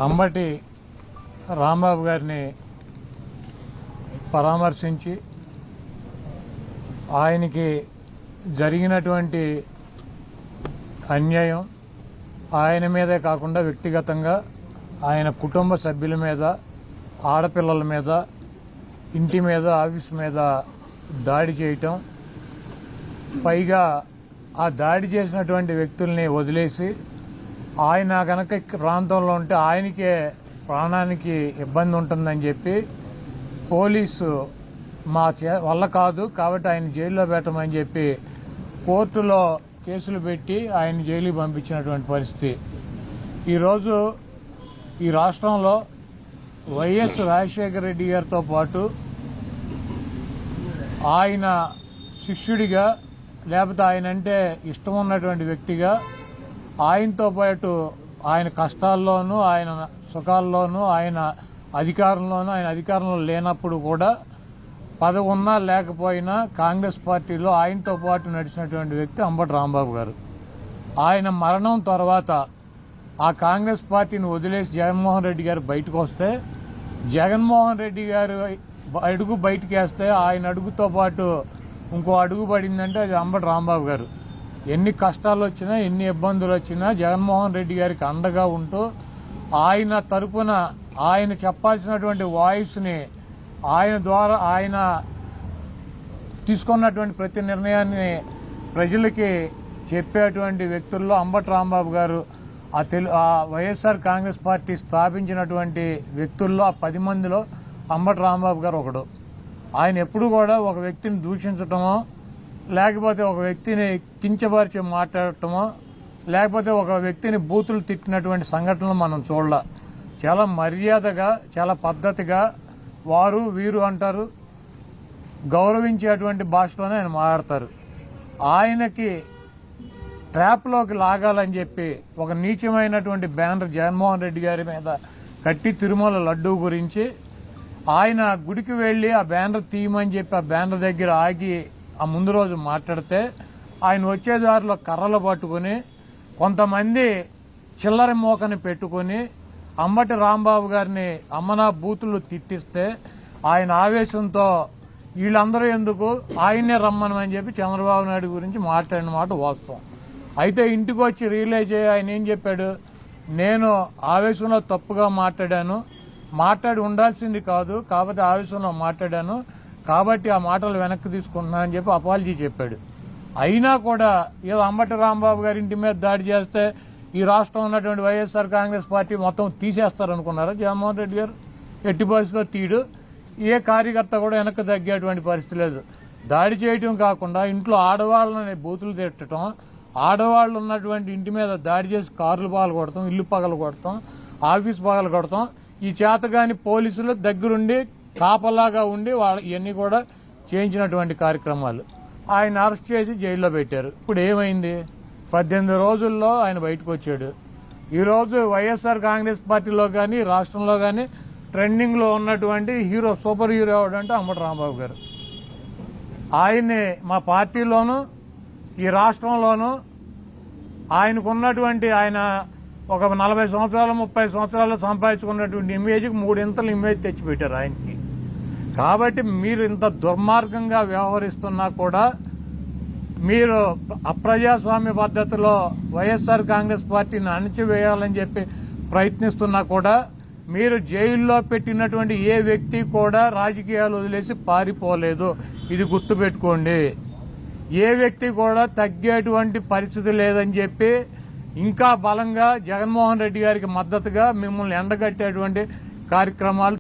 అంబటి రాంబాబు గారిని పరామర్శించి ఆయనకి జరిగినటువంటి అన్యాయం ఆయన మీదే కాకుండా వ్యక్తిగతంగా ఆయన కుటుంబ సభ్యుల మీద, ఆడపిల్లల మీద, ఇంటి మీద, ఆఫీసు మీద దాడి చేయటం, పైగా ఆ దాడి చేసినటువంటి వ్యక్తుల్ని వదిలేసి ఆయన కనుక ప్రాంతంలో ఉంటే ఆయనకే ప్రాణానికి ఇబ్బంది ఉంటుందని చెప్పి పోలీసు మా వల్ల కాదు కాబట్టి ఆయన జైల్లో పెట్టమని చెప్పి కోర్టులో కేసులు పెట్టి ఆయన జైలుకి పంపించినటువంటి పరిస్థితి. ఈరోజు ఈ రాష్ట్రంలో వైఎస్ రాజశేఖర రెడ్డి గారితో పాటు ఆయన శిష్యుడిగా, లేకపోతే ఆయన అంటే ఇష్టం ఉన్నటువంటి వ్యక్తిగా, ఆయనతో పాటు ఆయన కష్టాల్లోనూ, ఆయన సుఖాల్లోనూ, ఆయన అధికారంలో లేనప్పుడు కూడా పదవి ఉన్నా లేకపోయినా కాంగ్రెస్ పార్టీలో ఆయనతో పాటు నడిచినటువంటి వ్యక్తి అంబటి రాంబాబు గారు. ఆయన మరణం తర్వాత ఆ కాంగ్రెస్ పార్టీని వదిలేసి జగన్మోహన్ రెడ్డి గారు బయటకు వస్తే, జగన్మోహన్ రెడ్డి గారు అడుగు బయటకు వేస్తే ఆయన అడుగుతో పాటు ఇంకో అడుగు పడిందంటే అది అంబటి రాంబాబు గారు. ఎన్ని కష్టాలు వచ్చినా, ఎన్ని ఇబ్బందులు వచ్చినా జగన్మోహన్ రెడ్డి గారికి అండగా ఉంటూ ఆయన తరపున ఆయన చెప్పాల్సినటువంటి వాయిస్ని ఆయన ద్వారా ఆయన తీసుకున్నటువంటి ప్రతి నిర్ణయాన్ని ప్రజలకి చెప్పేటువంటి వ్యక్తుల్లో అంబటి రాంబాబు గారు ఆ వైఎస్ఆర్ కాంగ్రెస్ పార్టీ స్థాపించినటువంటి వ్యక్తుల్లో ఆ 10 మందిలో అంబటి రాంబాబు గారు ఒకడు. ఆయన ఎప్పుడు కూడా ఒక వ్యక్తిని దూషించటమో, లేకపోతే ఒక వ్యక్తిని కించపరిచి మాట్లాడటమో, లేకపోతే ఒక వ్యక్తిని బూతులు తిట్టినటువంటి సంఘటనలు మనం చూడాల. చాలా మర్యాదగా, చాలా పద్ధతిగా వారు వీరు అంటారు, గౌరవించేటువంటి భాషలోనే ఆయన మాట్లాడతారు. ఆయనకి ట్రాప్లోకి లాగాలని చెప్పి ఒక నీచమైనటువంటి బ్యానర్ జగన్మోహన్ రెడ్డి గారి మీద కట్టి తిరుమల లడ్డూ గురించి ఆయన గుడికి వెళ్లి ఆ బ్యానర్ తీయమని చెప్పి ఆ బ్యానర్ దగ్గర ఆగి ఆ ముందు రోజు మాట్లాడితే ఆయన వచ్చే దారిలో కర్రలు పట్టుకుని కొంతమంది చిల్లర మోకని పెట్టుకుని అంబటి రాంబాబు గారిని అమ్మనా బూతులు తిట్టిస్తే ఆయన ఆవేశంతో వీళ్ళందరూ ఎందుకు ఆయన్నే రమ్మనమని చెప్పి చంద్రబాబు నాయుడు గురించి మాట్లాడిన మాట వాస్తవం. అయితే ఇంటికి వచ్చి రియలైజ్ అయ్యి ఆయన ఏం చెప్పాడు, నేను ఆవేశంలో తప్పుగా మాట్లాడి ఉండాల్సింది కాదు, కాబట్టి ఆవేశంలో మాట్లాడాను, కాబట్టి ఆ మాటలు వెనక్కి తీసుకుంటున్నానని చెప్పి అపాలజీ చెప్పాడు. అయినా కూడా ఏదో అంబటి రాంబాబు గారి ఇంటి మీద దాడి చేస్తే ఈ రాష్ట్రం ఉన్నటువంటి వైఎస్ఆర్ కాంగ్రెస్ పార్టీ మొత్తం తీసేస్తారనుకున్నారా జగన్మోహన్ రెడ్డి గారు? ఎట్టి పరిస్థితిలో తీడు. ఏ కార్యకర్త కూడా వెనక్కి తగ్గేటువంటి పరిస్థితి లేదు. దాడి చేయటం కాకుండా ఇంట్లో ఆడవాళ్ళని బూతులు తిట్టడం, ఆడవాళ్లు ఉన్నటువంటి ఇంటి మీద దాడి చేసి కార్లు పగలు కొడతాం, ఇల్లు పగలు కొడతాం, ఆఫీస్ పగలు కొడతాం. ఈ చేతగాని పోలీసులు దగ్గరుండి కాపలాగా ఉండి ఇవన్నీ కూడా చేయించినటువంటి కార్యక్రమాలు. ఆయన అరెస్ట్ చేసి జైల్లో పెట్టారు. ఇప్పుడు ఏమైంది? 18 రోజుల్లో ఆయన బయటకు వచ్చాడు. ఈరోజు వైఎస్ఆర్ కాంగ్రెస్ పార్టీలో కానీ రాష్ట్రంలో కానీ ట్రెండింగ్ లో ఉన్నటువంటి హీరో, సూపర్ హీరో ఎవడంటే అంబటి రాంబాబు గారు. ఆయన్ని మా పార్టీలోనూ ఈ రాష్ట్రంలోనూ ఆయనకున్నటువంటి ఆయన ఒక 40 సంవత్సరాలు 30 సంవత్సరాలు సంపాదించుకున్నటువంటి ఇమేజ్కి 3 ఇంతలు ఇమేజ్ తెచ్చిపెట్టారు ఆయనకి. కాబట్టి మీరు ఇంత దుర్మార్గంగా వ్యవహరిస్తున్నా కూడా, మీరు అప్రజాస్వామ్య పద్ధతిలో వైఎస్ఆర్ కాంగ్రెస్ పార్టీని అణచివేయాలని చెప్పి ప్రయత్నిస్తున్నా కూడా, మీరు జైల్లో పెట్టినటువంటి ఏ వ్యక్తి కూడా రాజకీయాలు వదిలేసి పారిపోలేదు. ఇది గుర్తుపెట్టుకోండి. ఏ వ్యక్తి కూడా తగ్గేటువంటి పరిస్థితి లేదని చెప్పి ఇంకా బలంగా జగన్మోహన్ రెడ్డి గారికి మద్దతుగా మిమ్మల్ని ఎండగట్టేటువంటి కార్యక్రమాలు